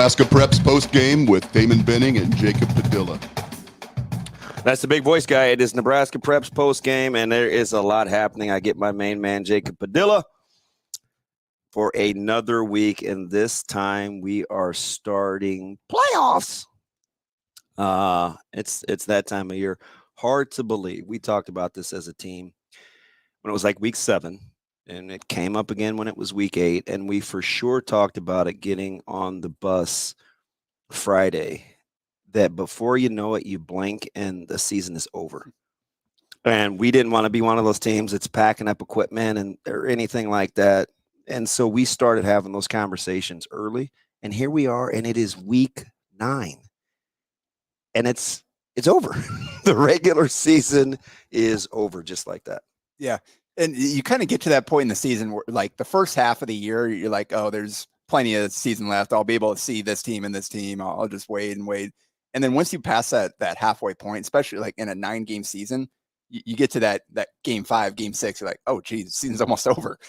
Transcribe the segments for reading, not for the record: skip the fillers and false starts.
Nebraska Preps Postgame with Damon Benning and Jacob Padilla. That's the big voice guy. It is Nebraska Preps Postgame, and there is a lot happening. I get my main man, Jacob Padilla, for another week, and this time we are starting playoffs. It's that time of year. Hard to believe. We talked about this as a team when it was like week 7. And it came up again when it was week 8. And we for sure talked about it getting on the bus Friday, that before you know it, you blink and the season is over. And we didn't want to be one of those teams that's packing up equipment or anything like that. And so we started having those conversations early. And here we are, and it is week 9. And it's over. The regular season is over just like that. Yeah. And you kind of get to that point in the season where, like, the first half of the year, you're like, oh, there's plenty of season left. I'll be able to see this team and this team. I'll just wait and wait. And then once you pass that halfway point, especially like in a 9-game season, you get to that game 5, game 6, you're like, oh, geez, the season's almost over.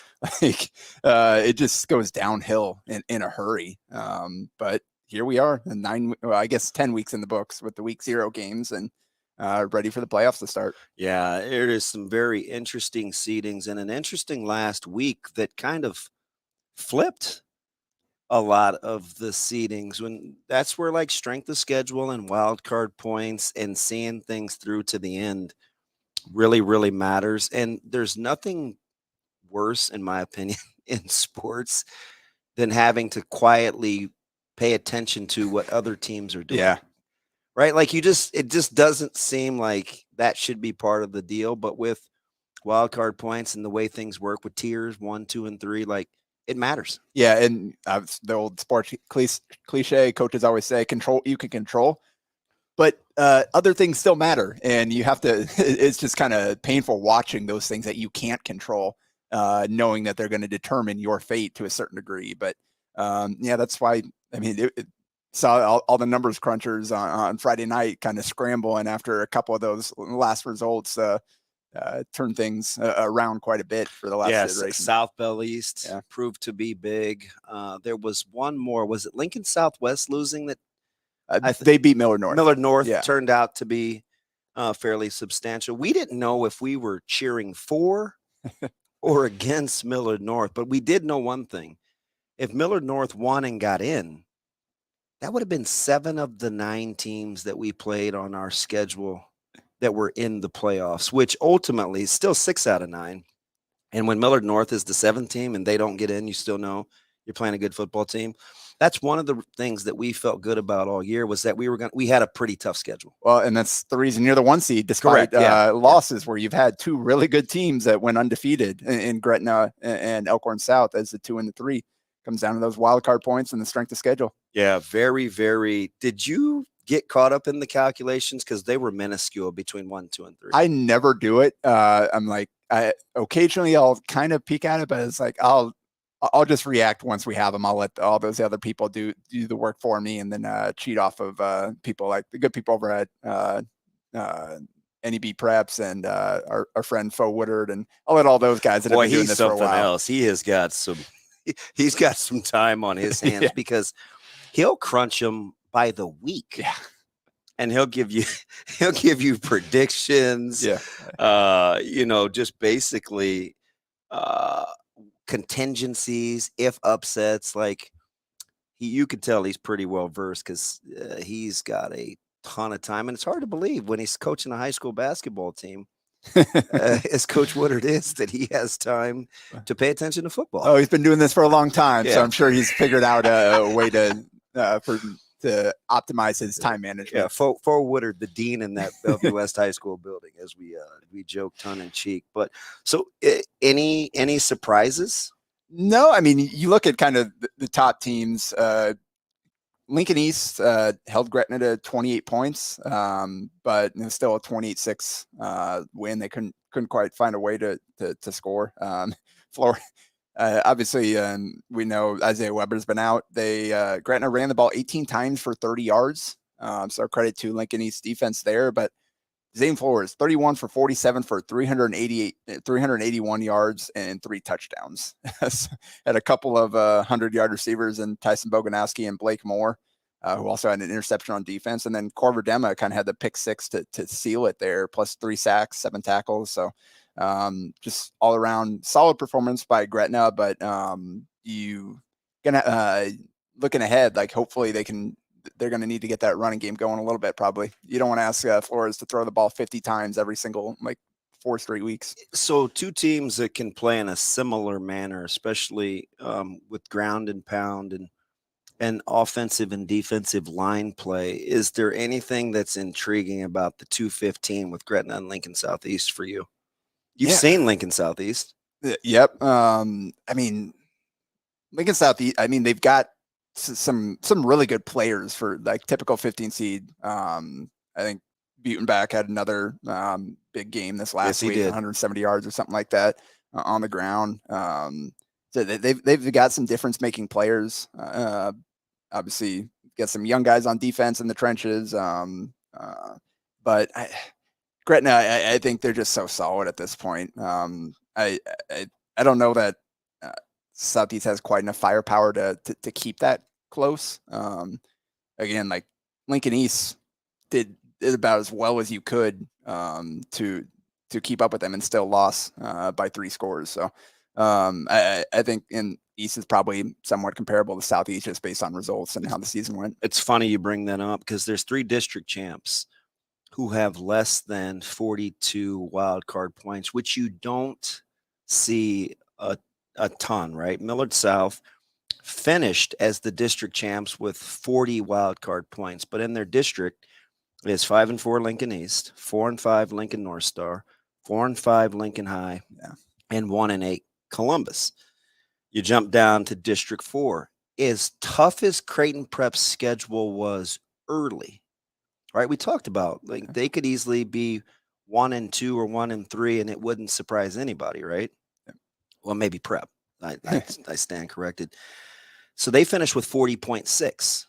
Like, it just goes downhill in a hurry. But here we are, 10 weeks in the books with the week 0 games, and ready for the playoffs to start. Yeah, there is some very interesting seedings and an interesting last week that kind of flipped a lot of the seedings. When that's where like strength of schedule and wild card points and seeing things through to the end really, really matters. And there's nothing worse, in my opinion, in sports than having to quietly pay attention to what other teams are doing. Yeah. Right? Like it just doesn't seem like that should be part of the deal. But with wild card points and the way things work with tiers 1, 2, and 3, like it matters. Yeah. And the old sports cliche, coaches always say, control, you can control, but other things still matter. And you have to, it's just kind of painful watching those things that you can't control, knowing that they're going to determine your fate to a certain degree. But yeah, that's why, I mean, saw all the numbers crunchers on Friday night kind of scrambling after a couple of those last results turned things around quite a bit for the last iteration. South Bell East proved to be big. There was one more. Was it Lincoln Southwest losing that? They beat Millard North. Millard North turned out to be fairly substantial. We didn't know if we were cheering for or against Millard North, but we did know one thing. If Millard North won and got in, that would have been 7 of the 9 teams that we played on our schedule that were in the playoffs, which ultimately is still 6 out of 9. And when Millard North is the 7th team and they don't get in, you still know you're playing a good football team. That's one of the things that we felt good about all year, was that we had a pretty tough schedule. Well, and that's the reason you're the 1 seed, despite losses where you've had 2 really good teams that went undefeated in Gretna and Elkhorn South as the 2 and the 3. Comes down to those wild card points and the strength of schedule. Yeah, very, very. Did you get caught up in the calculations? Because they were minuscule between 1, 2, and 3. I never do it. I'm like, occasionally I'll kind of peek at it, but it's like I'll just react once we have them. I'll let all those other people do the work for me, and then cheat off of people like the good people over at NEB Preps and our friend Fo Woodard, and I'll let all those guys that have been doing this for a while. Else. He has got some. He's got some time on his hands because he'll crunch them by the week. Yeah. And he'll give you predictions. Just basically contingencies, if upsets. Like you could tell he's pretty well versed because he's got a ton of time, and it's hard to believe when he's coaching a high school basketball team. As Coach Woodard is, that he has time to pay attention to football. Oh, he's been doing this for a long time, so I'm sure he's figured out a way to optimize his time management. Yeah, for Woodard, the dean in that Bellevue West High School building, as we joke tongue in cheek. But so, any surprises? No, I mean, you look at kind of the top teams. Lincoln East held Gretna to 28 points, but still a 28-6 win. They couldn't quite find a way to score. Florida, obviously, we know Isaiah Weber's been out. Gretna ran the ball 18 times for 30 yards. So credit to Lincoln East defense there, but Zane Flores, 31 for 47 for 381 yards and 3 touchdowns. Had a couple of 100-yard receivers in Tyson Boganowski and Blake Moore, who also had an interception on defense. And then Corver Dema kind of had the pick 6 to seal it there, plus 3 sacks, 7 tackles. So just all around solid performance by Gretna. But you gonna looking ahead, like hopefully they're going to need to get that running game going a little bit. Probably you don't want to ask Flores to throw the ball 50 times every single 4 straight weeks. So 2 teams that can play in a similar manner, especially with ground and pound and offensive and defensive line play. Is there anything that's intriguing about the 215 with Gretna and Lincoln Southeast for you? You've seen Lincoln Southeast. Yep. I mean, Lincoln Southeast, I mean, they've got some really good players for like typical 15 seed. I think Butenbach had another big game this last week, 170 yards or something like that on the ground. So they've got some difference making players. Obviously, got some young guys on defense in the trenches. But Gretna, I think they're just so solid at this point. I don't know that Southeast has quite enough firepower to keep that close. Again, like Lincoln East did about as well as you could to keep up with them and still lost by 3 scores. So I think in East is probably somewhat comparable to Southeast just based on results and how the season went. It's funny you bring that up because there's 3 district champs who have less than 42 wild card points, which you don't see a ton, right? Millard South finished as the district champs with 40 wild card points, but in their district is 5-4 Lincoln East, 4-5 Lincoln North Star, 4-5 Lincoln High, and 1-8 Columbus. You jump down to District 4. As tough as Creighton Prep's schedule was early, right? We talked about like they could easily be 1-2 or 1-3, and it wouldn't surprise anybody, right? Well, maybe Prep. I stand corrected. So they finished with 40.6,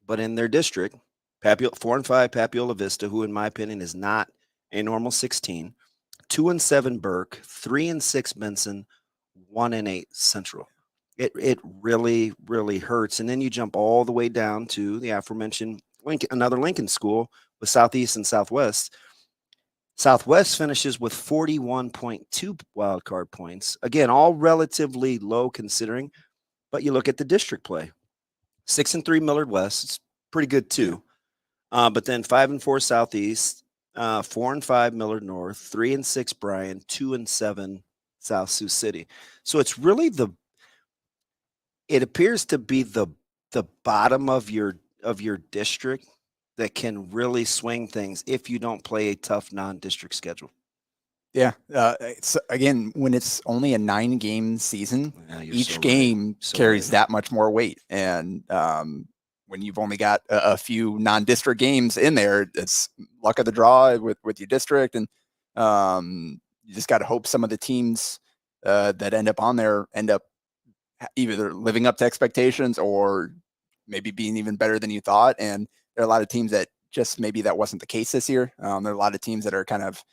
but in their district, 4-5 Papiola Vista, who in my opinion is not a normal 16, 2-7 Burke, 3-6 Benson, 1-8 Central. It really, really hurts. And then you jump all the way down to the aforementioned Lincoln, another Lincoln school with Southeast and Southwest. Southwest finishes with 41.2 wild card points. Again, all relatively low considering, but you look at the district play. 6-3 Millard West, it's pretty good too. But then 5-4 Southeast, 4-5 Millard North, 3-6 Bryan, 2-7 South Sioux City. So it's really it appears to be the bottom of your district that can really swing things if you don't play a tough non-district schedule. Yeah. Again, when it's only a 9-game season, each game carries that much more weight. And when you've only got a few non-district games in there, it's luck of the draw with your district. And you just got to hope some of the teams that end up on there end up either living up to expectations or maybe being even better than you thought. And there are a lot of teams that just maybe that wasn't the case this year. There are a lot of teams that are kind of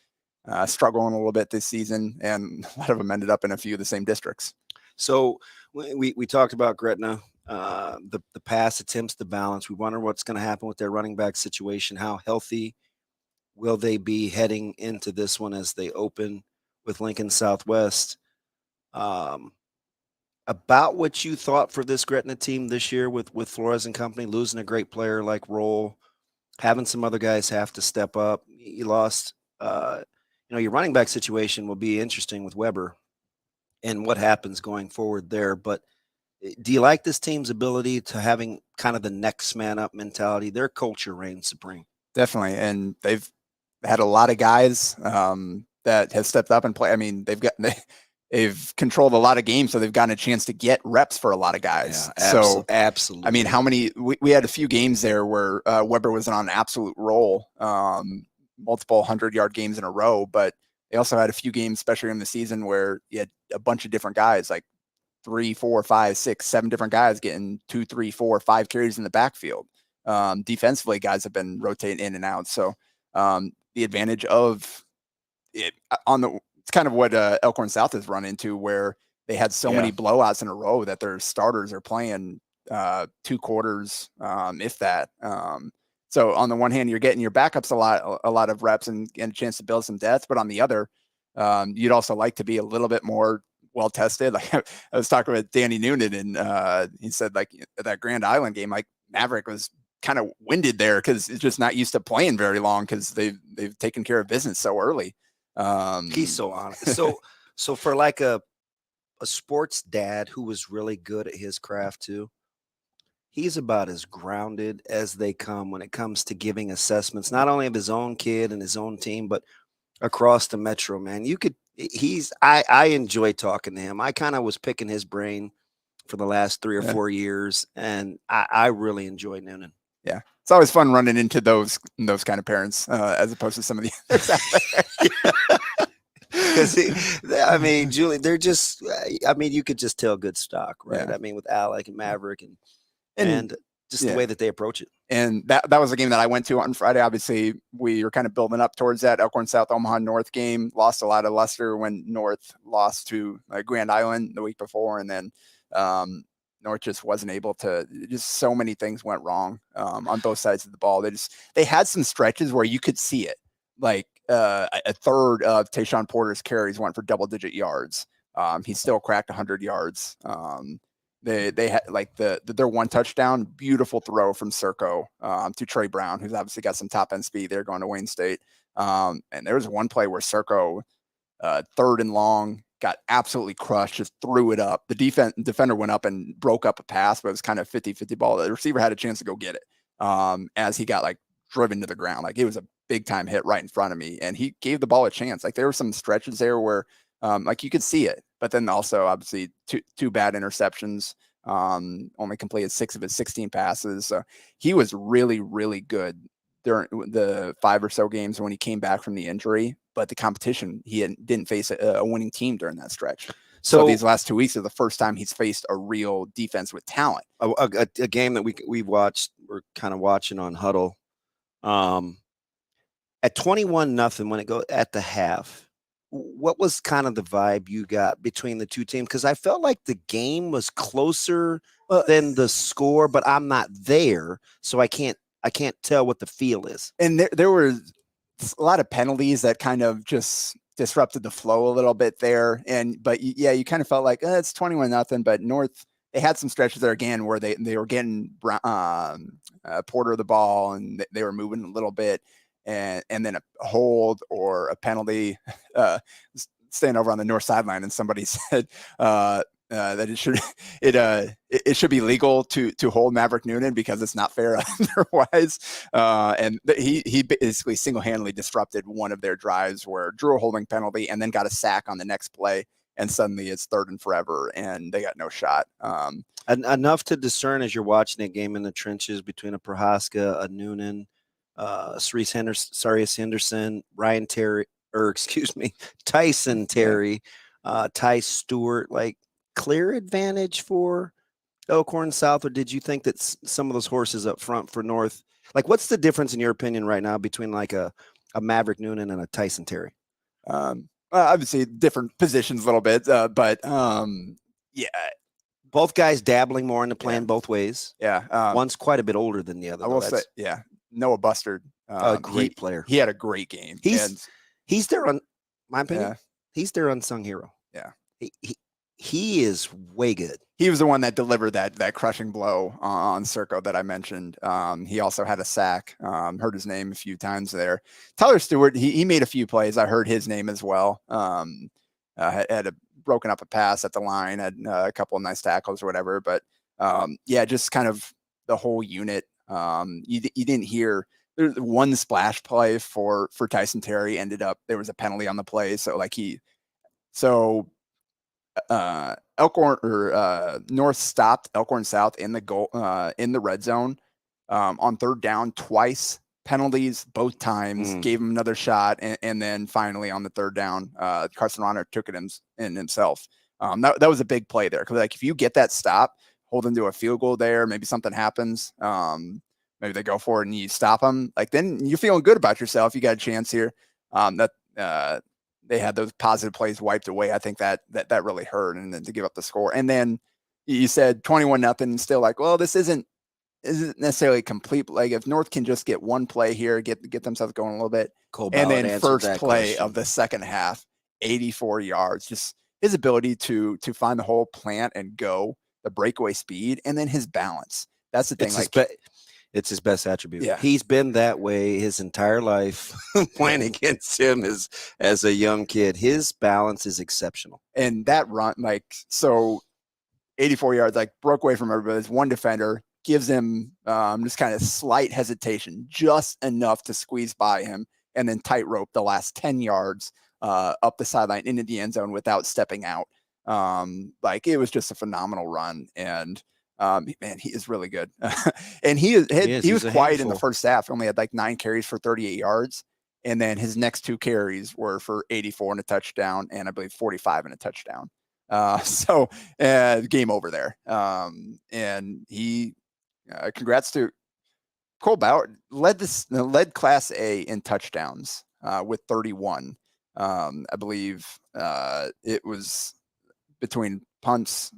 struggling a little bit this season, and a lot of them ended up in a few of the same districts. So we talked about Gretna, the pass attempts, the balance. We wonder what's going to happen with their running back situation. How healthy will they be heading into this one as they open with Lincoln Southwest? About what you thought for this Gretna team this year with Flores and company, losing a great player like Roll, having some other guys have to step up. You lost, your running back situation will be interesting with Weber and what happens going forward there. But do you like this team's ability to having kind of the next man up mentality? Their culture reigns supreme. Definitely. And they've had a lot of guys that have stepped up and play. I mean, they've controlled a lot of games, so they've gotten a chance to get reps for a lot of guys. Yeah, absolutely. I mean, how many? We had a few games there where Weber was on an absolute roll, multiple 100-yard games in a row. But they also had a few games, especially in the season, where you had a bunch of different guys, like 3, 4, 5, 6, 7 different guys getting 2, 3, 4, 5 carries in the backfield. Defensively, guys have been rotating in and out. So the advantage of it on the. It's kind of what Elkhorn South has run into, where they had so many blowouts in a row that their starters are playing 2 quarters, if that. So on the one hand, you're getting your backups a lot of reps and a chance to build some depth, but on the other, you'd also like to be a little bit more well tested. Like I was talking with Danny Noonan, and he said like that Grand Island game, like Maverick was kind of winded there because it's just not used to playing very long because they've taken care of business so early. He's so honest. So for like a sports dad who was really good at his craft too, he's about as grounded as they come when it comes to giving assessments, not only of his own kid and his own team, but across the metro, man. I enjoy talking to him. I kind of was picking his brain for the last 3 or 4 years, and I really enjoy Noonan. Yeah. It's always fun running into those kind of parents, as opposed to some of the others out there. Because I mean, Julie, they're just. I mean, you could just tell good stock, right? Yeah. I mean, with Alec and Maverick and just the way that they approach it. And that was a game that I went to on Friday. Obviously, we were kind of building up towards that Elkhorn South Omaha North game. Lost a lot of luster when North lost to Grand Island the week before, and then North just wasn't able to. Just so many things went wrong on both sides of the ball. They had some stretches where you could see it, like a third of Tayshawn Porter's carries went for double-digit yards. He still cracked 100 yards. They had like their one touchdown, beautiful throw from Serco to Trey Brown, who's obviously got some top end speed there going to Wayne State. And there was one play where Serco, 3rd and long, got absolutely crushed, just threw it up. The defender went up and broke up a pass, but it was kind of 50-50 ball. The receiver had a chance to go get it as he got like driven to the ground. Like it was a big time hit right in front of me, and he gave the ball a chance. Like there were some stretches there where like you could see it, but then also obviously two bad interceptions. Only completed 6 of his 16 passes. So he was really, really good during the 5 or so games when he came back from the injury. But the competition, he didn't face a winning team during that stretch. So these last 2 weeks are the first time he's faced a real defense with talent. A game that we watched, we're kind of watching on Huddle. At 21-0 when it goes at the half, what was kind of the vibe you got between the two teams? Because I felt like the game was closer than the score, but I'm not there, so I can't tell what the feel is. And there were a lot of penalties that kind of just disrupted the flow a little bit there. But you kind of felt like it's 21-0, but North, they had some stretches there again where they were getting Porter the ball and they were moving a little bit. And then a hold or a penalty, staying over on the north sideline, and somebody said that it should be legal to hold Maverick Noonan because it's not fair otherwise. And he basically single-handedly disrupted one of their drives where drew a holding penalty and then got a sack on the next play, and suddenly it's 3rd and forever, and they got no shot. Enough to discern as you're watching a game in the trenches between a Prohaska, a Noonan, Sarius Henderson, Ryan Terry, or excuse me, Tyson Terry, Ty Stewart, like clear advantage for Elkhorn South, or did you think that some of those horses up front for North, like what's the difference in your opinion right now between like a Maverick Noonan and a Tyson Terry? Obviously different positions a little bit, but both guys dabbling more into playing both ways. Yeah. One's quite a bit older than the other. I will say, Noah Bustard, a great player. He had a great game. He's their my opinion. He's their unsung hero. Yeah. He is way good. He was the one that delivered that crushing blow on Serco that I mentioned. He also had a sack. Heard his name a few times there. Tyler Stewart, he made a few plays. I heard his name as well. Had broken up a pass at the line, had a couple of nice tackles or whatever. But just kind of the whole unit. You didn't hear. There's one splash play for Tyson Terry ended up there was a penalty on the play, so Elkhorn or North stopped Elkhorn South in the goal in the red zone on 3rd down twice, penalties both times, gave him another shot, and then finally on the 3rd down, Carson Ronner took it in himself. That was a big play there because like if you get that stop, hold them to a field goal there, maybe something happens. maybe they go for it and you stop them. Like then you're feeling good about yourself. You got a chance here. They had those positive plays wiped away. I think that really hurt, and then to give up the score. And then you said 21-0, still like, well, this isn't necessarily complete. Like if North can just get one play here, get themselves going a little bit, Cole and Ballard then first play question of the second half, 84 yards, just his ability to find the hole, plant, and go, the breakaway speed, and then his balance. That's the thing. It's his best attribute. Yeah. He's been that way his entire life. Playing against him as a young kid, his balance is exceptional. And that run, like, so 84 yards, like broke away from everybody. There's one defender, gives him just kind of slight hesitation, just enough to squeeze by him, and then tightrope the last 10 yards up the sideline into the end zone without stepping out. Like it was just a phenomenal run. And man, he is really good. And he was quiet in the first half. Only had like 9 carries for 38 yards. And then his next 2 carries were for 84 and a touchdown, and I believe 45 and a touchdown. So game over there. And he, congrats to Cole Ballard, led Class A in touchdowns with 31. I believe it was between punts,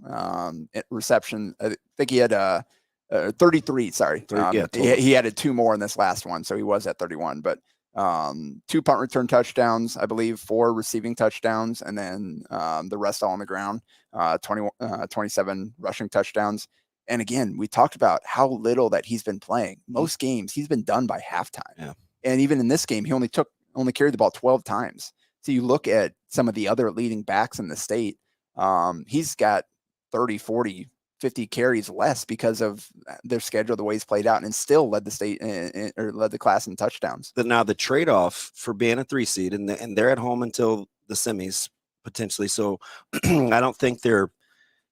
reception. I think he had 33. Sorry, he added 2 more in this last one, so he was at 31. But 2 punt return touchdowns, I believe, 4 receiving touchdowns, and then the rest all on the ground. 27 rushing touchdowns. And again, we talked about how little that he's been playing. Most games he's been done by halftime. Yeah. And even in this game, he only carried the ball 12 times. So you look at some of the other leading backs in the state, he's got 30, 40, 50 carries less because of their schedule, the way he's played out, and still led the state or led the class in touchdowns. Now the trade-off for being a 3 seed, and they're at home until the semis potentially. So I don't think they're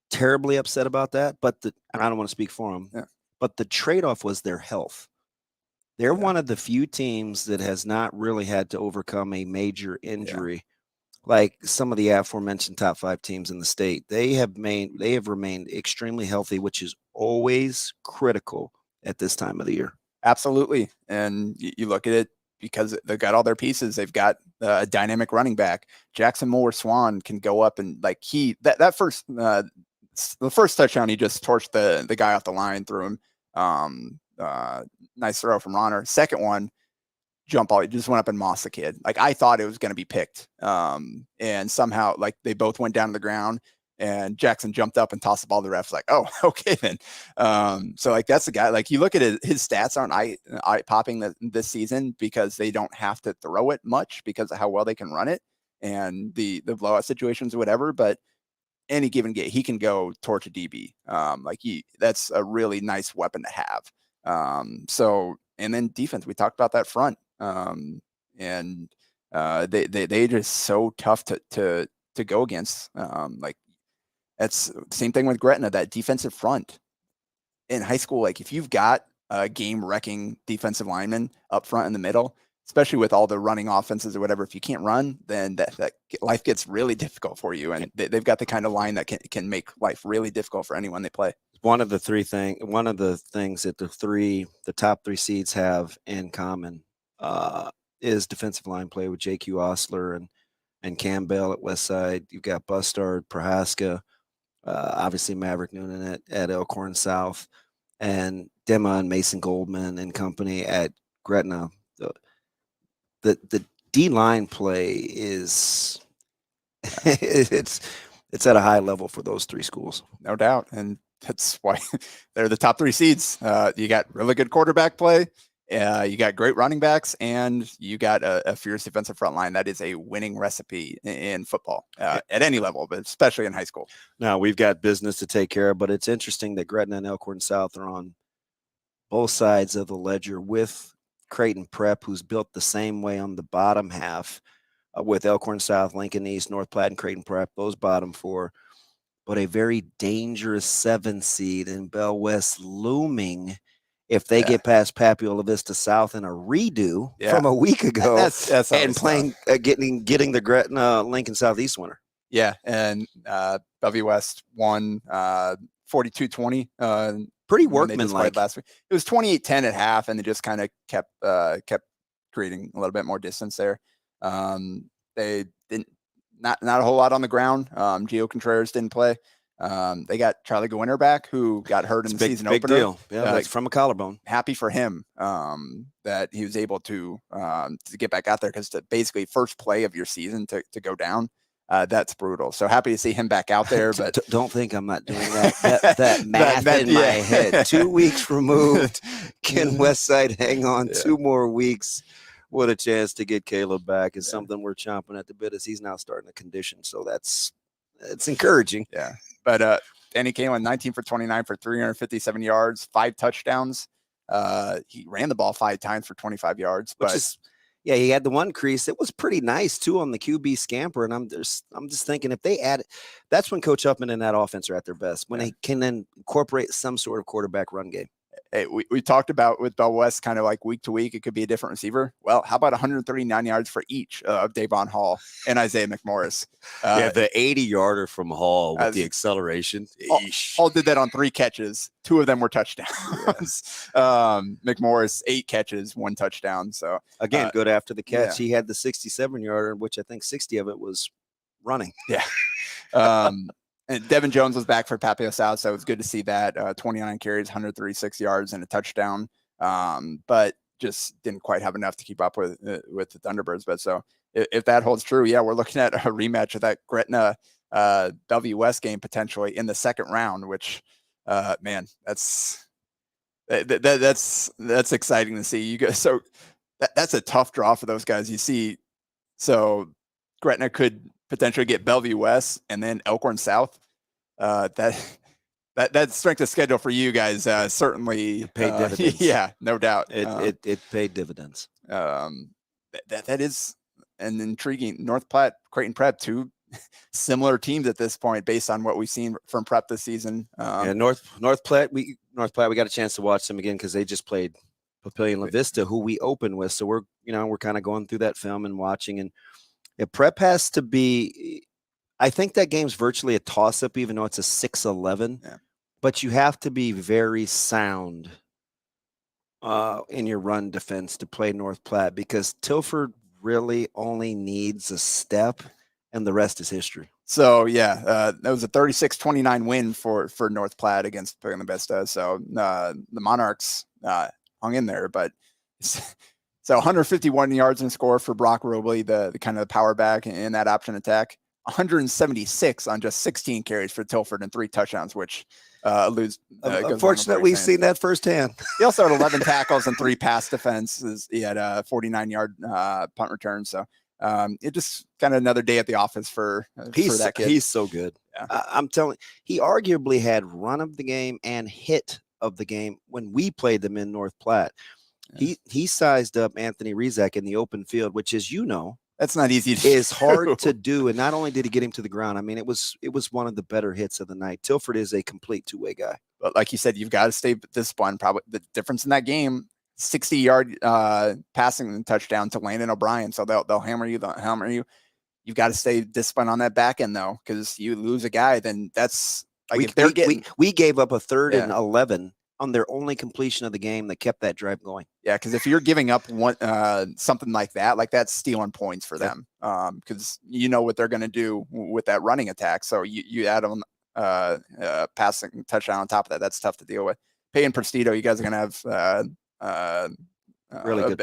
terribly upset about that, and I don't want to speak for them, but the trade-off was their health. They're one of the few teams that has not really had to overcome a major injury. Like some of the aforementioned top 5 teams in the state. They have remained extremely healthy, which is always critical at this time of the year. Absolutely. And you look at it, because they've got all their pieces. They've got a dynamic running back. Jackson Moore-Swan can go up and like the first touchdown, he just torched the guy off the line, threw him. Nice throw from Ronner. Second one, jump ball, he just went up and mossed the kid. Like I thought it was going to be picked. And somehow like they both went down to the ground, and Jackson jumped up and tossed the ball to the refs. Like, oh, okay then. So like that's the guy. Like you look at his stats aren't eye popping this season because they don't have to throw it much because of how well they can run it and the blowout situations or whatever. But any given game, he can go torch a DB. That's a really nice weapon to have. So and then defense, we talked about that front. And they just so tough to go against. Like that's the same thing with Gretna, that defensive front in high school. Like if you've got a game wrecking defensive lineman up front in the middle, especially with all the running offenses or whatever, if you can't run, then that life gets really difficult for you. And they've got the kind of line that can make life really difficult for anyone they play. One of the things that the top 3 seeds have in common is defensive line play with J.Q. Osler and Campbell at Westside. You've got Bustard, Prohaska, obviously Maverick Noonan at Elkhorn South, and Damon, Mason Goldman and company at Gretna. The D-line play is it's at a high level for those 3 schools. No doubt. And that's why they're the top 3 seeds. You got really good quarterback play. You got great running backs, and you got a fierce defensive front line. That is a winning recipe in football at any level, but especially in high school. Now we've got business to take care of, but it's interesting that Gretna and Elkhorn South are on both sides of the ledger with Creighton Prep, who's built the same way on the bottom half with Elkhorn South, Lincoln East, North Platte, and Creighton Prep, those bottom 4, but a very dangerous 7 seed in Bell West looming if they get past Papiola Vista South in a redo from a week ago that's and playing, getting the Gretna Lincoln Southeast winner. Yeah. And Bellevue West won 42-20 Pretty when they just played workmanlike. last week. It was 28-10 at half, and they just kind of kept creating a little bit more distance there. They didn't not a whole lot on the ground. Gio Contreras didn't play. They got Charlie Gewinner back, who got hurt in the season big opener. Deal. Yeah, that's from a collarbone. Happy for him that he was able to get back out there, because basically first play of your season to go down, that's brutal. So happy to see him back out there. But don't think I'm not doing that math in my head. 2 weeks removed. Can Westside hang on 2 more weeks? What a chance to get Caleb back is something we're chomping at the bit, as he's now starting to condition. So it's encouraging. Yeah. But Danny Kalen, 19 for 29 for 357 yards, 5 touchdowns. He ran the ball 5 times for 25 yards. He had the one crease. It was pretty nice too on the QB scamper. And I'm just thinking, if they add, that's when Coach Huffman and that offense are at their best, when they can then incorporate some sort of quarterback run game. Hey, we talked about with Bell West, kind of like week to week, it could be a different receiver. Well, how about 139 yards for each of Davon Hall and Isaiah McMorris? The 80-yarder from Hall with the acceleration. Hall did that on 3 catches. 2 of them were touchdowns. McMorris, 8 catches, 1 touchdown. So again, good after the catch. He had the 67-yarder, which I think 60 of it was running. Yeah. And Devin Jones was back for Papio South, so it was good to see that. 29 carries, 136 yards, and a touchdown. But just didn't quite have enough to keep up with the Thunderbirds. But so if that holds true, we're looking at a rematch of that Gretna Bellevue West game potentially in the second round. Which, man, that's exciting to see. You guys, so that's a tough draw for those guys. You see, so Gretna could potentially get Bellevue West and then Elkhorn South. That strength of schedule for you guys certainly paid dividends. Yeah, no doubt. It paid dividends. That is an intriguing North Platte, Creighton Prep, 2 similar teams at this point based on what we've seen from Prep this season. North Platte, we got a chance to watch them again because they just played Papillion La Vista, who we opened with. So we're kind of going through that film and watching, and Prep has to be, I think that game's virtually a toss-up, even though it's a 6-11. Yeah. But you have to be very sound in your run defense to play North Platte, because Tilford really only needs a step, and the rest is history. So, that was a 36-29 win for North Platte against Papillion La Vista. So the Monarchs hung in there, but so 151 yards in score for Brock Robley, the kind of the power back in that option attack. 176 on just 16 carries for Tilford and 3 touchdowns, which alludes. Unfortunately, we've seen that firsthand. He also had 11 tackles and 3 pass defenses. He had a 49-yard punt return. So it just kind of another day at the office for that kid. He's so good. Yeah. I'm telling you, he arguably had run of the game and hit of the game when we played them in North Platte. He sized up Anthony Rizak in the open field, which is, that's not easy to is hard to do. And not only did he get him to the ground, I mean, it was one of the better hits of the night. Tilford is a complete 2-way guy. But like you said, you've got to stay disciplined. Probably the difference in that game, 60-yard passing touchdown to Landon O'Brien. So they'll hammer you. You've got to stay disciplined on that back end, though, because you lose a guy, then that's like we gave up a 3rd and 11 on their only completion of the game that kept that drive going. Yeah, because if you're giving up one something like that's stealing points for them, because you know what they're going to do with that running attack. So you add them passing touchdown on top of that. That's tough to deal with. Peyton Prestito, you guys are going to have really good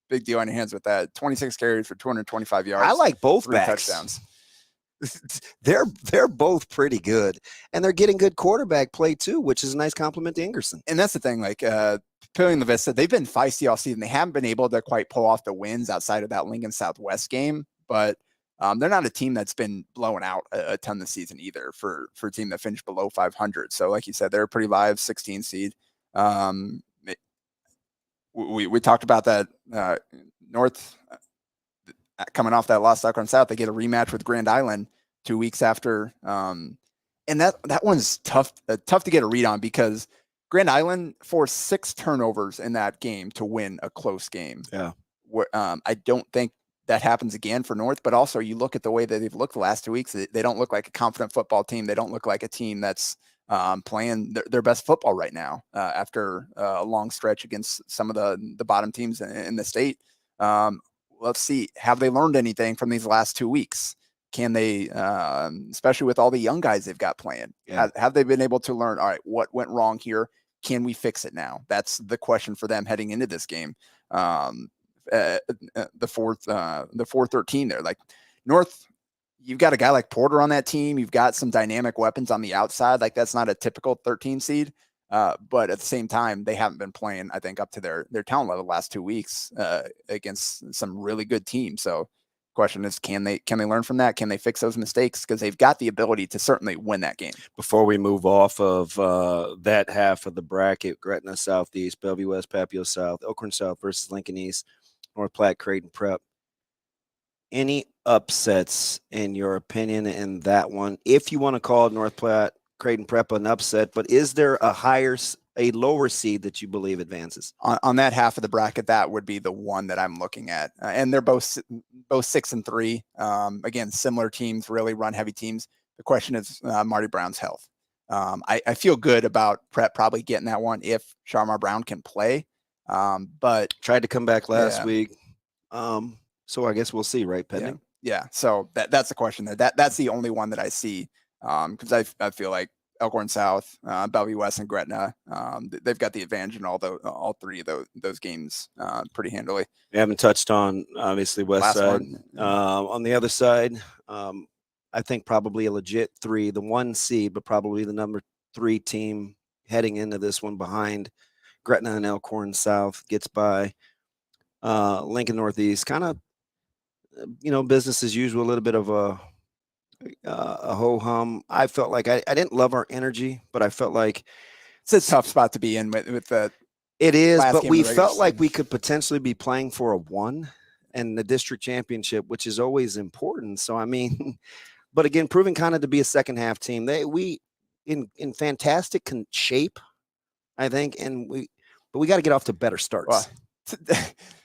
big deal on your hands with that. 26 carries for 225 yards. I like both 3 backs. touchdowns. They're both pretty good, and they're getting good quarterback play too, which is a nice compliment to Ingerson. And that's the thing, like Papillion La Vista, they've been feisty all season. They haven't been able to quite pull off the wins outside of that Lincoln Southwest game, but they're not a team that's been blowing out a ton this season either for a team that finished below 500. So like you said, they're a pretty live 16 seed. We talked about that North coming off that loss to Elkhorn South. They get a rematch with Grand Island 2 weeks after. And that one's tough to get a read on, because Grand Island forced 6 turnovers in that game to win a close game. Yeah. I don't think that happens again for North, but also you look at the way that they've looked the last 2 weeks. They don't look like a confident football team. They don't look like a team that's playing their best football right now after a long stretch against some of the bottom teams in the state. Let's see, have they learned anything from these last 2 weeks? Can they, especially with all the young guys they've got playing, have they been able to learn, all right, what went wrong here? Can we fix it now? That's the question for them heading into this game. The 4-13 there, like North, you've got a guy like Porter on that team. You've got some dynamic weapons on the outside. Like that's not a typical 13 seed. But at the same time, they haven't been playing, I think, up to their talent level the last 2 weeks against some really good teams. So question is, can they learn from that? Can they fix those mistakes? Because they've got the ability to certainly win that game. Before we move off of that half of the bracket, Gretna Southeast, Bellevue West, Papio South, Elkhorn South versus Lincoln East, North Platte, Creighton Prep. Any upsets in your opinion in that one? If you want to call North Platte, Creighton Prep an upset, but is there a lower seed that you believe advances? On that half of the bracket, that would be the one that I'm looking at. And they're both 6-3. Again, similar teams, really run heavy teams. The question is Marty Brown's health. I feel good about Prep probably getting that one if Sharmar Brown can play. But tried to come back last week. So I guess we'll see, right? Pending. Yeah. So that's the question there. That's the only one that I see. Because I feel like Elkhorn South, Bellevue West, and Gretna, they've got the advantage in all three of those games pretty handily. We haven't touched on obviously West Side. On the other side, I think probably a legit 3, the 1 seed, but probably the number 3 team heading into this one behind Gretna and Elkhorn South gets by Lincoln Northeast. Kind of, business as usual. A little bit of a ho-hum. I felt like I didn't love our energy, but I felt like it's a tough spot to be in with the. It is, but we felt like we could potentially be playing for a 1 and the district championship, which is always important. So I mean, but again, proving kind of to be a second half team. We in fantastic shape, I think, but we got to get off to better starts. Well,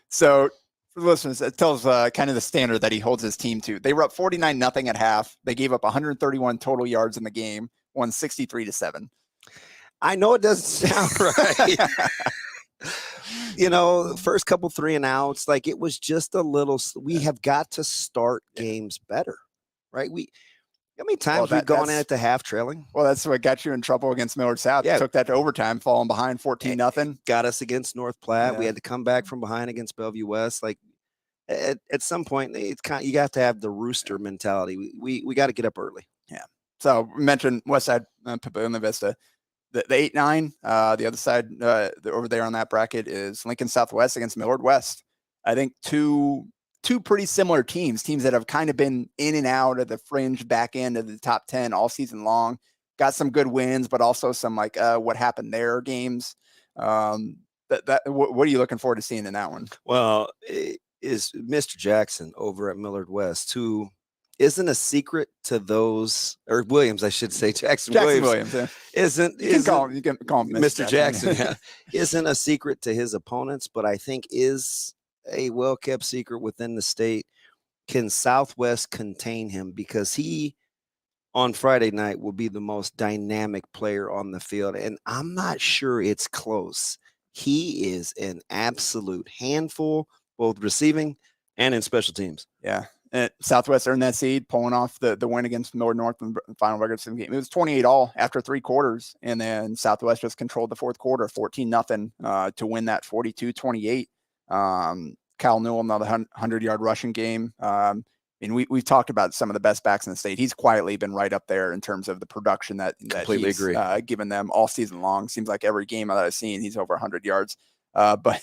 so. For the listeners, it tells kind of the standard that he holds his team to. They were up 49-0 at half. They gave up 131 total yards in the game, won 63-7. I know it doesn't sound right. First couple 3 and outs, like it was just a little. We have got to start games better, right? How many times we've gone in at the half trailing? Well, that's what got you in trouble against Millard South. Yeah. Took that to overtime, falling behind 14-0. Got us against North Platte. Yeah. We had to come back from behind against Bellevue West. Like at some point, it's you got to have the rooster mentality. We got to get up early. Yeah. So we mentioned West Side, Padilla Vista. The 8-9, the other side over there on that bracket is Lincoln Southwest against Millard West. I think two pretty similar teams that have kind of been in and out of the fringe back end of the top 10 all season long. Got some good wins, but also some like what happened there games. What are you looking forward to seeing in that one? Well, is Mr. Jackson over at Millard West, who isn't a secret to those, or Williams, I should say, Jackson Williams yeah. You can call him Mr. Jackson. Yeah. Isn't a secret to his opponents, but I think is a well-kept secret within the state. Can Southwest contain him? Because he, on Friday night, will be the most dynamic player on the field, and I'm not sure it's close. He is an absolute handful, both receiving and in special teams. Yeah. And Southwest earned that seed, pulling off the win against Millard North in the final regular season game. It was 28-all after 3 quarters, and then Southwest just controlled the fourth quarter, 14-0 to win that 42-28. Kyle Newell, another 100-yard rushing game. We've talked about some of the best backs in the state. He's quietly been right up there in terms of the production that he's given them all season long. Seems like every game that I've seen, he's over 100 yards. But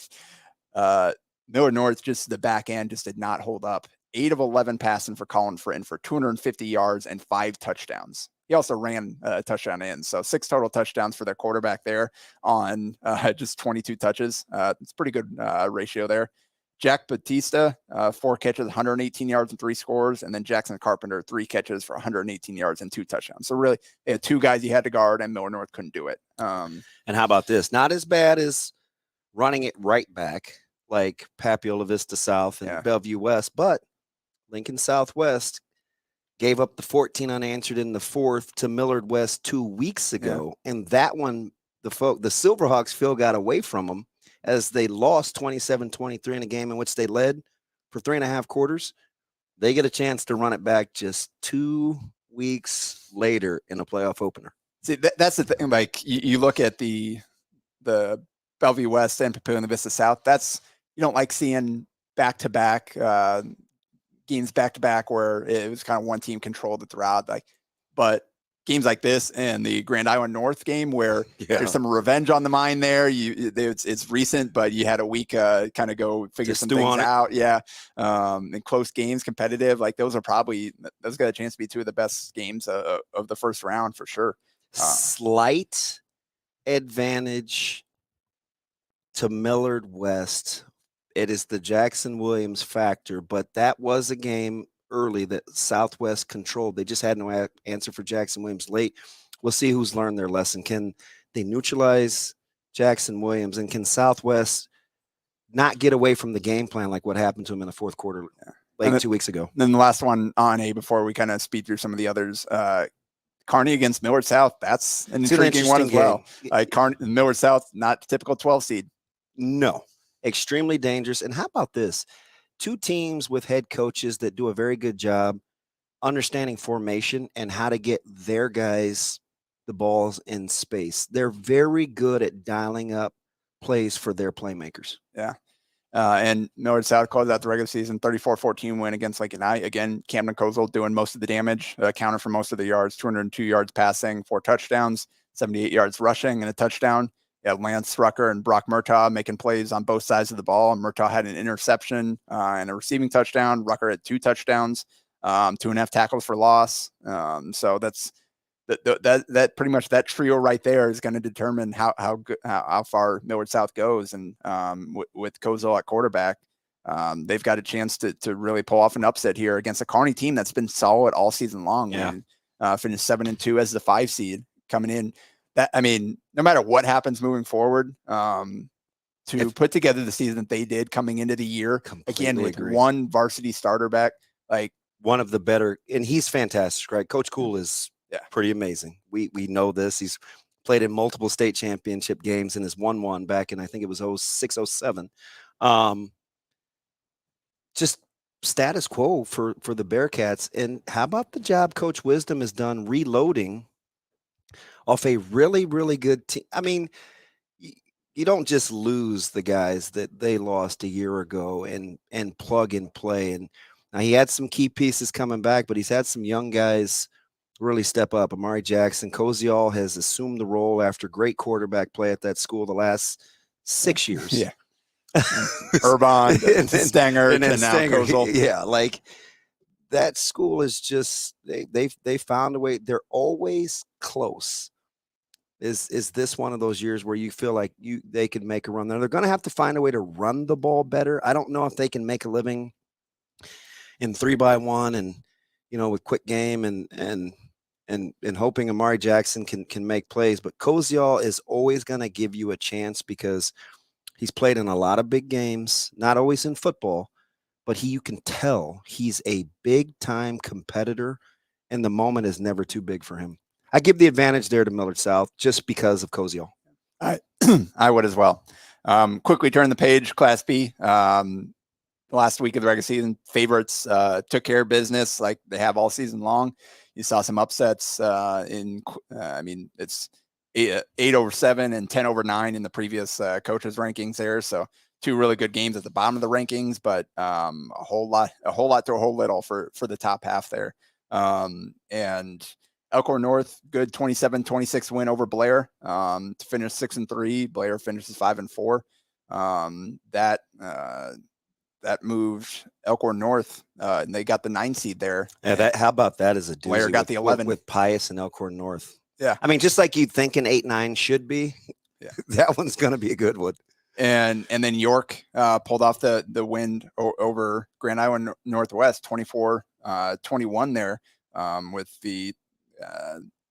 Millard North, just the back end, just did not hold up. 8 of 11 passing for Colin Fritton for 250 yards and 5 touchdowns. He also ran a touchdown in. So 6 total touchdowns for their quarterback there on just 22 touches. It's a pretty good ratio there. Jack Batista, 4 catches, 118 yards and 3 scores. And then Jackson Carpenter, 3 catches for 118 yards and 2 touchdowns. So really, they had 2 guys you had to guard, and Millard North couldn't do it. And how about this? Not as bad as running it right back like Papio La Vista South and Bellevue West, but Lincoln Southwest gave up the 14 unanswered in the fourth to Millard West 2 weeks ago. And that one, the Silverhawks feel got away from them as they lost 27-23 in a game in which they led for 3.5 quarters. They get a chance to run it back just 2 weeks later in a playoff opener. See, that's the thing. Like you look at the Bellevue West and Papua and the Vista South. You don't like seeing back-to-back games back-to-back where it was kind of one team controlled it throughout. But games like this and the Grand Island North game where there's some revenge on the mind there. It's recent, but you had a week kind of go figure some things out. Yeah. And close games, competitive, like those got a chance to be 2 of the best games of the first round for sure. Slight advantage to Millard West. It is the Jackson Williams factor, but that was a game early that Southwest controlled. They just had no answer for Jackson Williams late. We'll see who's learned their lesson. Can they neutralize Jackson Williams, and can Southwest not get away from the game plan like what happened to him in the fourth quarter like 2 weeks ago? Then the last one on before we kind of speed through some of the others, Kearney against Millard South. That's an intriguing one as well. Millard South, not typical 12 seed. No, extremely dangerous. And how about this? 2 teams with head coaches that do a very good job understanding formation and how to get their guys the balls in space. They're very good at dialing up plays for their playmakers. Yeah. And Millard South closed out the regular season 34-14 win against Lincoln High. Again, Camden Kozel doing most of the damage, counted for most of the yards, 202 yards passing, 4 touchdowns, 78 yards rushing, and a touchdown. Yeah, Lance Rucker and Brock Murtaugh making plays on both sides of the ball. And Murtaugh had an interception and a receiving touchdown. Rucker had 2 touchdowns, 2.5 tackles for loss. So that's that pretty much that trio right there is going to determine how far Millard South goes. And with Kozel at quarterback, they've got a chance to really pull off an upset here against a Kearney team that's been solid all season long. Yeah. And finished 7-2 as the 5 seed coming in. No matter what happens moving forward, to put together the season that they did coming into the year, again, with one varsity starter back, like one of the better, and he's fantastic, right? Coach Cool is pretty amazing. We know this. He's played in multiple state championship games and has won one back in, I think it was 06, 07. Just status quo for the Bearcats. And how about the job Coach Wisdom has done reloading off a really, really good team? I mean, you don't just lose the guys that they lost a year ago and plug and play. And now he had some key pieces coming back, but he's had some young guys really step up. Amari Jackson, Koziol has assumed the role after great quarterback play at that school the last 6 years. Yeah. Urban, and Stanger, and now Kozel. Yeah, like that school is just they found a way. They're always close. Is this one of those years where you feel like they could make a run there? They're going to have to find a way to run the ball better. I don't know if they can make a living in 3-by-1 and with quick game and hoping Amari Jackson can make plays. But Koziol is always going to give you a chance because he's played in a lot of big games, not always in football, but you can tell he's a big-time competitor, and the moment is never too big for him. I give the advantage there to Millard South just because of Koziol. I would as well. Quickly turn the page, Class B. Last week of the regular season, favorites took care of business like they have all season long. You saw some upsets it's 8-7 and 10-9 in the previous coaches rankings there. So 2 really good games at the bottom of the rankings, but a whole lot to a whole little for the top half there. And Elkhorn North, good 27-26 win over Blair to finish 6-3. Blair finishes 5-4. That moved Elkhorn North, and they got the 9 seed there. Yeah, how about that as a doozy? Blair got the 11 with Pius and Elkhorn North. Yeah, I mean, just like you'd think an 8-9 should be. Yeah, that one's going to be a good one. And then York pulled off the win over Grand Island Northwest, 24-21 there, with the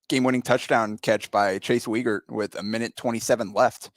game-winning touchdown catch by Chase Wiegert with 1:27 left.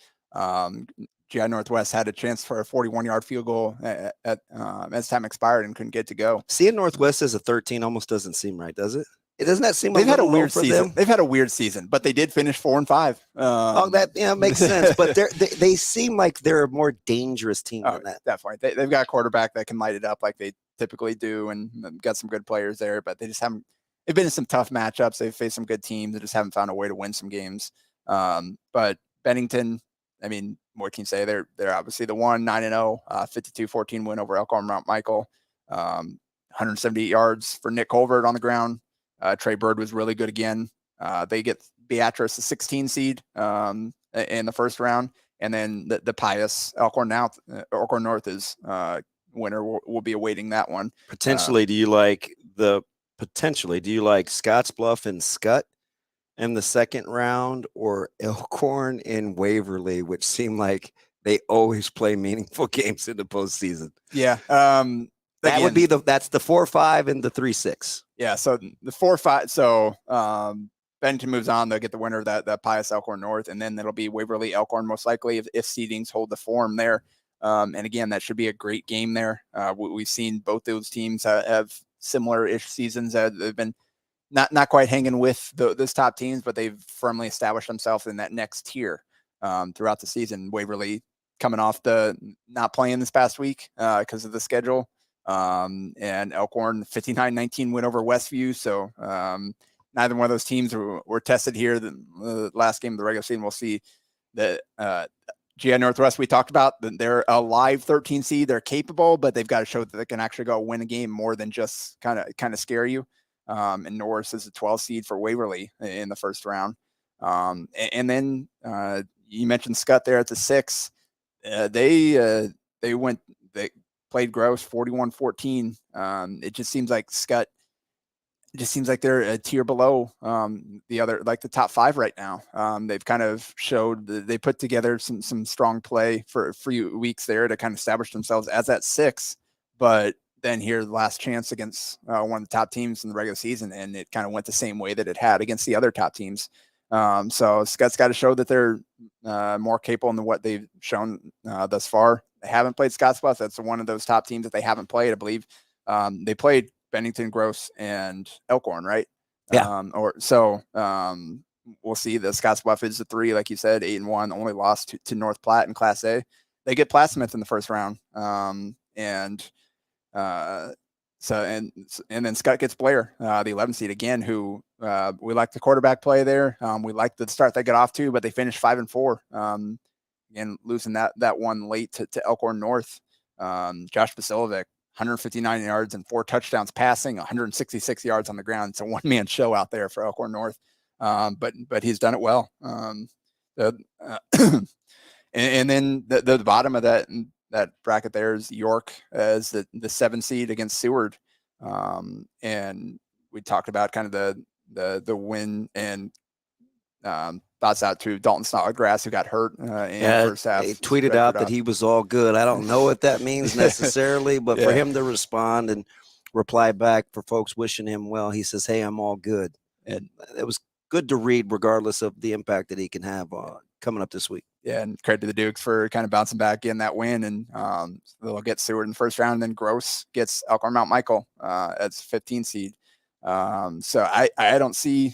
GI Northwest had a chance for a 41-yard field goal as time expired and couldn't get to go. Seeing Northwest as a 13 almost doesn't seem right, does it? It doesn't that seem They've had a little low weird for season. them? They've had a weird season, but they did finish 4-5. That makes sense. But they seem like they're a more dangerous team than that. Definitely, they've got a quarterback that can light it up like they typically do, and got some good players there. But they just haven't. They've been in some tough matchups. They've faced some good teams. They just haven't found a way to win some games. But Bennington, I mean, what can you say? They're obviously the 9-0, 52-14 win over Elkhorn Mount Michael. 178 yards for Nick Colvert on the ground. Trey Bird was really good again. They get Beatrice, the 16 seed in the first round, and then the Pius Elkhorn North is winner. We'll be awaiting that one. Potentially, do you like Scottsbluff and Scott in the second round, or Elkhorn and Waverly, which seem like they always play meaningful games in the postseason? Yeah. That would be that's the 4-5 and the 3-6. Yeah. So the 4-5. So Bennington moves on. They'll get the winner of that Pius Elkhorn North, and then it'll be Waverly Elkhorn most likely if seedings hold the form there. And again, that should be a great game there. We've seen both those teams have similar-ish seasons. They've been not quite hanging with those top teams, but they've firmly established themselves in that next tier throughout the season. Waverly coming off the not playing this past week because of the schedule. And Elkhorn 59-19 win over Westview. So neither one of those teams were tested here. The last game of the regular season, we'll see that GI Northwest we talked about. They're a live 13 seed. They're capable, but they've got to show that they can actually go win a game more than just kind of scare you. And Norris is a 12 seed for Waverly in the first round. And then you mentioned Scott there at the 6. They played Gross 41-14. It just seems like Scott. It just seems like they're a tier below the other, like the top 5 right now. They've kind of showed they put together some strong play for a few weeks there to kind of establish themselves as that 6. But then here, the last chance against one of the top teams in the regular season, and it kind of went the same way that it had against the other top teams. So Scott's got to show that they're more capable than what they've shown thus far. They haven't played Scottsbluff. That's one of those top teams that they haven't played, I believe. They played Bennington, Gross, and Elkhorn, right? Yeah. We'll see. The Scottsbluff is the 3, like you said, 8-1, only lost to North Platte in Class A. They get Platt Smith in the first round. And then Scott gets Blair, the 11 seed again, who we like the quarterback play there. We like the start they got off to, but they finished 5-4. And losing that one late to Elkhorn North. Josh Basilovic, 159 yards and 4 touchdowns passing, 166 yards on the ground. It's a one-man show out there for Elkhorn North. But he's done it well. And then the bottom of that bracket there is York as the 7 seed against Seward. And we talked about kind of the win and thoughts out to Dalton Snodgrass, who got hurt in the first half. He tweeted out that he was all good. I don't know what that means necessarily, but for him to respond and reply back for folks wishing him well, he says, "Hey, I'm all good." And it was good to read, regardless of the impact that he can have coming up this week. Yeah, and credit to the Dukes for kind of bouncing back in that win, and they'll get Seward in the first round, and then Gross gets Elkhorn Mount Michael as 15 seed. So I don't see.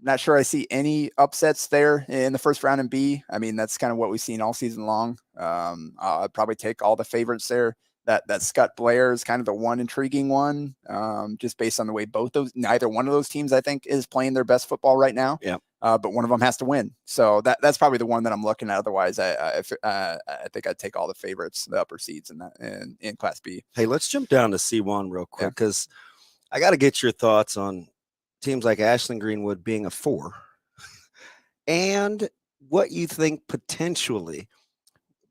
Not sure I see any upsets there in the first round in B. I mean, that's kind of what we've seen all season long. I'd probably take all the favorites there. That Scott Blair is kind of the one intriguing one, just based on the way neither one of those teams, I think, is playing their best football right now. Yeah. But one of them has to win. So that's probably the one that I'm looking at. Otherwise, I think I'd take all the favorites, the upper seeds in Class B. Hey, let's jump down to C1 real quick, because I got to get your thoughts on teams like Ashland Greenwood being a 4 and what you think potentially,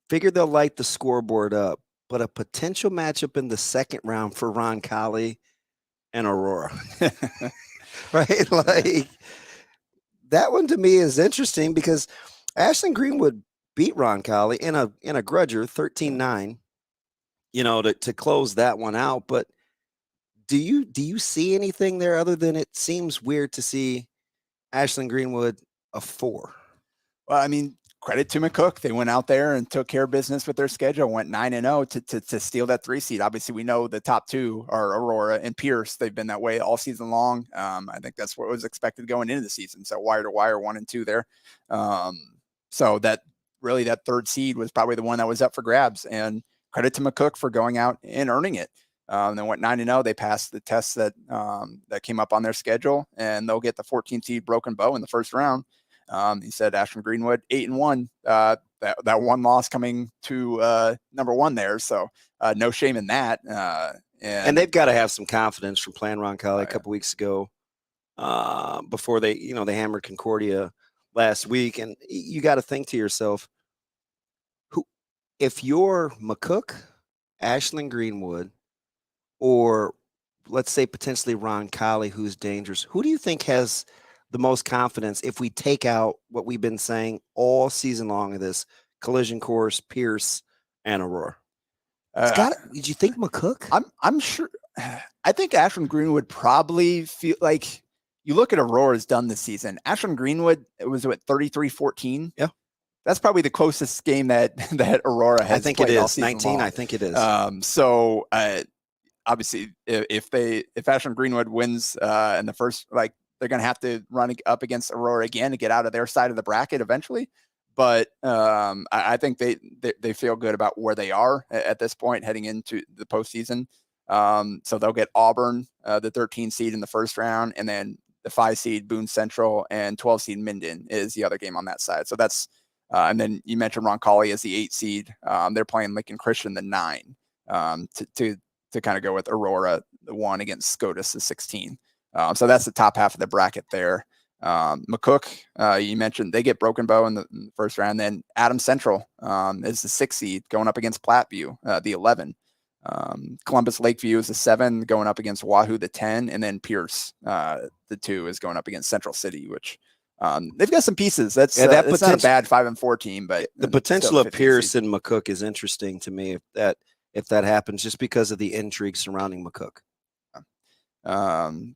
figure they'll light the scoreboard up, but a potential matchup in the second round for Ron Colley and Aurora, right? Like, that one to me is interesting because Ashland Greenwood beat Ron Colley in a grudger 13-9, to close that one out. But do you see anything there other than it seems weird to see Ashland Greenwood a 4? Well, I mean, credit to McCook. They went out there and took care of business with their schedule, went 9-0 to steal that 3 seed. Obviously, we know the top 2 are Aurora and Pierce. They've been that way all season long. I think that's what was expected going into the season. So wire to wire, 1 and 2 there. So that 3rd seed was probably the one that was up for grabs, and credit to McCook for going out and earning it. They went 9-0. They passed the tests that came up on their schedule, and they'll get the 14th seed Broken Bow in the first round. He said Ashland Greenwood 8-1. That one loss coming to number 1 there, so no shame in that. And they've got to have some confidence from playing Roncalli a couple weeks ago, before they hammered Concordia last week. And you got to think to yourself, if you're McCook, Ashland Greenwood, or let's say potentially Roncalli, who's dangerous, who do you think has the most confidence if we take out what we've been saying all season long of this collision course, Pierce and Aurora? Did you think McCook? I'm sure. I think Ashland Greenwood probably feel like, you look at Aurora's done this season. Ashland Greenwood, it was at 33-14. Yeah. That's probably the closest game that Aurora has. I think played it all is 19. long. I think it is. So obviously, if Ashland Greenwood wins in the first, like, they're going to have to run up against Aurora again to get out of their side of the bracket eventually. But I think they feel good about where they are at this point heading into the postseason. So they'll get Auburn, the 13 seed in the first round, and then the 5 seed Boone Central and 12 seed Minden is the other game on that side. So that's and then you mentioned Roncalli as the 8 seed. They're playing Lincoln Christian the 9 to kind of go with Aurora the 1 against SCOTUS the 16. So that's the top half of the bracket there. McCook, you mentioned they get Broken Bow in the first round. Then Adams Central is the 6 seed going up against Platteview, the 11. Columbus Lakeview is the 7 going up against Wahoo the 10, and then Pierce the 2 is going up against Central City, which they've got some pieces. That's not a bad 5-4 team, but the potential of Pierce and McCook is interesting to me if that happens, just because of the intrigue surrounding McCook.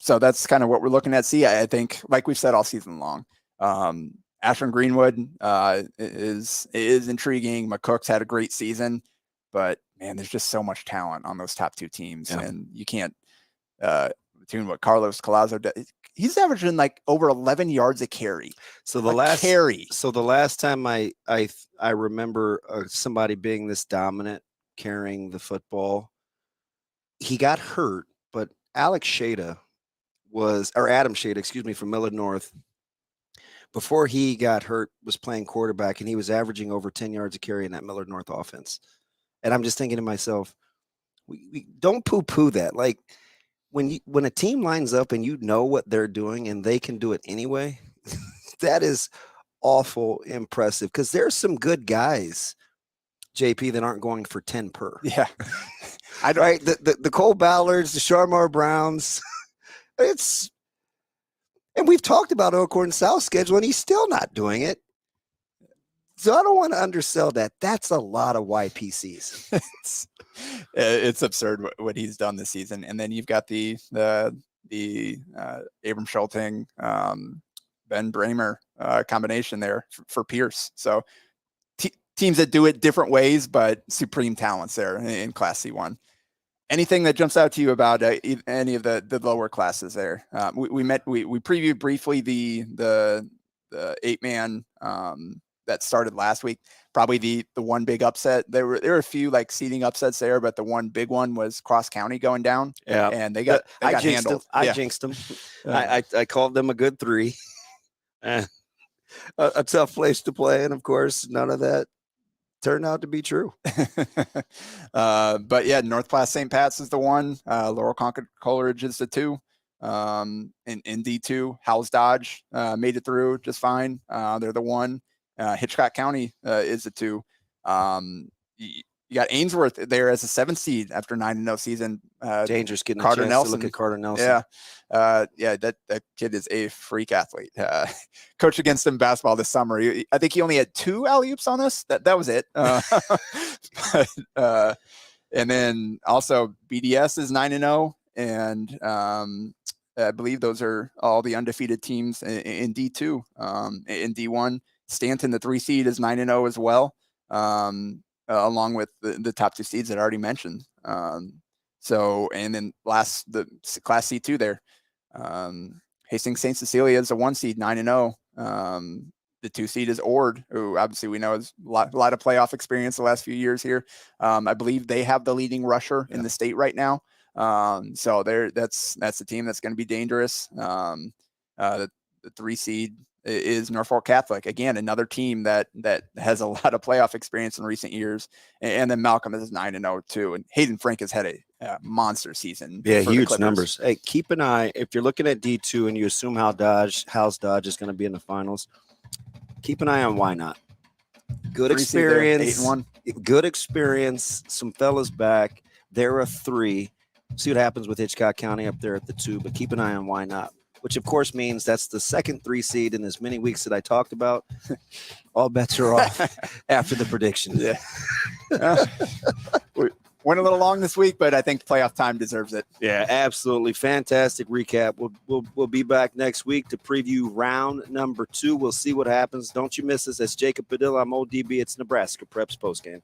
So that's kind of what we're looking at. See, I think, like we've said all season long, Ashland Greenwood is intriguing. McCook's had a great season, but man, there's just so much talent on those top 2 teams, and you can't tune what Carlos Collazo does. He's averaging like over 11 yards a carry. So the last time I remember somebody being this dominant carrying the football, he got hurt, but Adam Shada, from Millard North, before he got hurt, was playing quarterback, and he was averaging over 10 yards a carry in that Millard North offense. And I'm just thinking to myself, we don't poo-poo that. Like, when a team lines up and you know what they're doing and they can do it anyway, that is awful impressive, because there's some good guys, JP, that aren't going for 10 per. Yeah. Right? The Cole Ballards, the Sharmar Browns. And we've talked about Elkhorn South schedule, and he's still not doing it. So I don't want to undersell that. That's a lot of YPCs. It's absurd what he's done this season. And then you've got the Abram Schulting, Ben Bramer combination there for Pierce. So teams that do it different ways, but supreme talents there in Class C1. Anything that jumps out to you about any of the lower classes there? We previewed briefly the 8-man that started last week. Probably the one big upset. There were a few like seeding upsets there, but the one big one was Cross County going down. Yeah, and they got handled. I jinxed them. I called them a good 3. A tough place to play, and of course, none of that turned out to be true. But yeah, North Platte St. Pat's is the 1. Laurel Concord Coleridge is the 2. In D2, Howells Dodge made it through just fine. They're the 1. Hitchcock County is the 2. You got Ainsworth there as a 7th seed after 9-0 season. Dangerous getting Carter a chance Nelson. to look at Carter Nelson. Yeah. That kid is a freak athlete. Coached against him in basketball this summer. I think he only had 2 alley-oops on us. That was it. And then also BDS is 9-0, and I believe those are all the undefeated teams in D2. In D1, Stanton, the 3 seed, is 9-0 as well, along with the top 2 seeds that I already mentioned. So, and then the Class C2 there, Hastings St. Cecilia is a 1 seed, 9-0. The 2 seed is Ord, who obviously we know has a lot of playoff experience the last few years here. I believe they have the leading rusher in the state right now. So that's the team that's going to be dangerous. The 3 seed is Norfolk Catholic. Again, another team that has a lot of playoff experience in recent years. And then Malcolm is 9-0 too. And Hayden Frank has had a monster season. Yeah, huge numbers. Hey, keep an eye. If you're looking at D2 and you assume How's Dodge is going to be in the finals, keep an eye on Why Not. Good experience. 8-1. Good experience. Some fellas back. They're a 3. See what happens with Hitchcock County up there at the 2, but keep an eye on Why Not, which of course means that's the second 3 seed in as many weeks that I talked about. All bets are off after the prediction. Yeah. We went a little long this week, but I think playoff time deserves it. Yeah, absolutely. Fantastic recap. We'll be back next week to preview round number 2. We'll see what happens. Don't you miss us. That's Jacob Padilla. I'm ODB. It's Nebraska Preps Postgame.